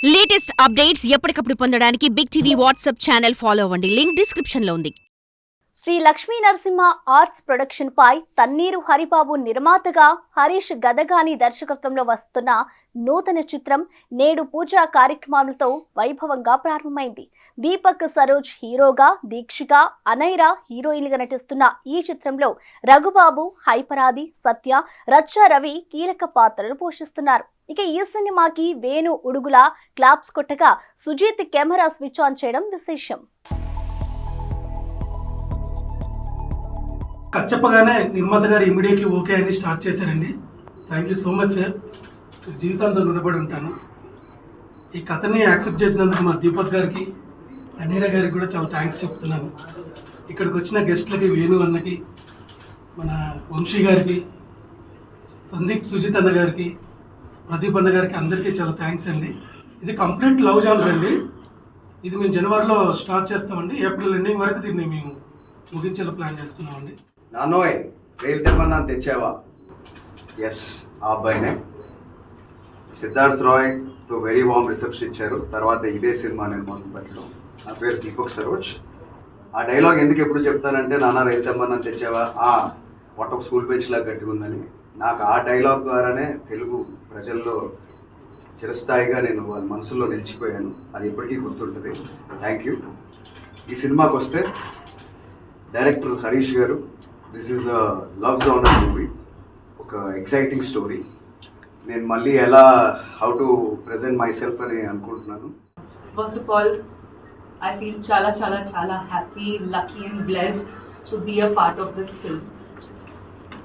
Latest updates ఎప్పటికప్పుడు పొందడానికి big TV WhatsApp channel follow అవ్వండి. లింక్ డిస్క్రిప్షన్ లో ఉంది. శ్రీ లక్ష్మీ నరసింహ ఆర్ట్స్ ప్రొడక్షన్ పై తన్నీరు హరిబాబు నిర్మాతగా హరీష్ గదగాని దర్శకత్వంలో వస్తున్న నూతన చిత్రం నేడు పూజా కార్యక్రమాలతో వైభవంగా ప్రారంభమైంది. దీపక్ సరోజ్ హీరోగా, దీక్షిక, అనైరా హీరోయిన్లుగా నటిస్తున్న ఈ చిత్రంలో రఘుబాబు, హైపరాది, సత్య, రచ్చ రవి కీలక పాత్రలు పోషిస్తున్నారు. ఇక ఈ సినిమాకి వేణు ఉడుగుల క్లాప్స్ కొట్టగా సుజీత్ కెమెరా స్విచ్ ఆన్ చేయడం విశేషం. చెప్పగానే నిర్మాత గారు ఇమీడియట్లీ ఓకే అని స్టార్ట్ చేశారండి. Thank you so much sir. జీవితాంతం రుణపడి ఉంటాను. ఈ కథని యాక్సెప్ట్ చేసినందుకు మా దీపక్ గారికి, అనీరా గారికి కూడా చాలా థ్యాంక్స్ చెప్తున్నాను. ఇక్కడికి వచ్చిన గెస్ట్లకి, వేణు అన్నకి, మన వంశీ గారికి, సందీప్ సుజిత్ అన్న గారికి, ప్రదీప్ అన్న గారికి అందరికీ చాలా థ్యాంక్స్ అండి. ఇది కంప్లీట్ లవ్ జానర్ అండి. ఇది మేము జనవరిలో స్టార్ట్ చేస్తామండి. ఏప్రిల్ ఎండింగ్ వరకు దీన్ని మేము ముగించేలా ప్లాన్ చేస్తున్నామండి. నానోయ్ రైలు తెమ్మన్నా తెచ్చావా? ఎస్, ఆ అబ్బాయినే. సిద్ధార్థ్ రాయ్తో వెరీ వామ్ రిసెప్షన్ ఇచ్చారు. తర్వాత ఇదే సినిమా నేను మొదలు పెట్టడం. నా పేరు దీపక్ సరోజ్. ఆ డైలాగ్ ఎందుకు ఎప్పుడు చెప్తానంటే, నాన్న రైలు తెమ్మన్నా తెచ్చావా, మొట్ట స్కూల్ బెంచ్ లాగా గట్టి ఉందని. నాకు ఆ డైలాగ్ ద్వారానే తెలుగు ప్రజల్లో చిరస్థాయిగా నేను వాళ్ళ మనసులో నిలిచిపోయాను. అది ఎప్పటికీ గుర్తుంటుంది. Thank you. ఈ సినిమాకి వస్తే డైరెక్టర్ హరీష్ గారు, this is a love genre movie, ఒక ఎక్సైటింగ్ స్టోరీ. నేను మళ్ళీ ఎలా how to present my self అని అనుకుంటున్నాను. First of all I feel chala happy, lucky and blessed to be a part of this film.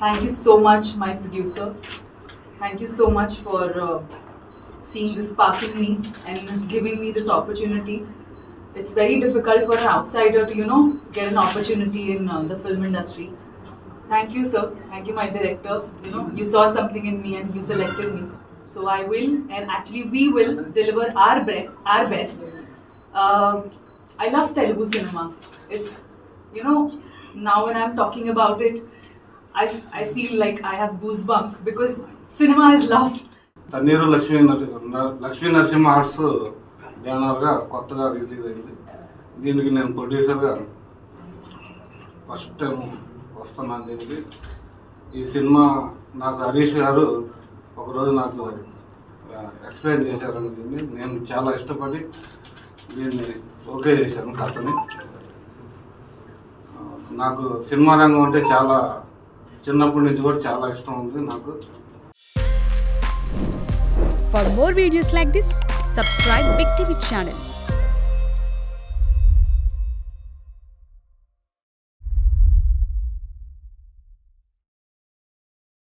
Thank you so much, my producer. Thank you so much for seeing the spark in me and giving me this opportunity. It's very difficult for an outsider to, get an opportunity in the film industry. Thank you, sir. Thank you, my director. You saw something in me and you selected me. So I will, and actually we will deliver our best. I love Telugu cinema. It's, now when I'm talking about it, I feel like I have goosebumps because cinema is love. Tanneeru Lakshmi Narasimha arts బ్యానర్గా కొత్తగా release అయింది. దీనికి నేను ప్రొడ్యూసర్గా first time వస్తున్నాను. దీనికి ఈ cinema నాకు హరీష్ గారు ఒకరోజు నాకు ఎక్స్ప్లెయిన్ చేశారని దీన్ని నేను చాలా ఇష్టపడి దీన్ని ఓకే చేశాను కథని. నాకు సినిమా రంగం అంటే చాలా చిన్నప్పటి నుంచి కూడా చాలా ఇష్టం ఉంది నాకు. For more videos like this, subscribe Big TV channel.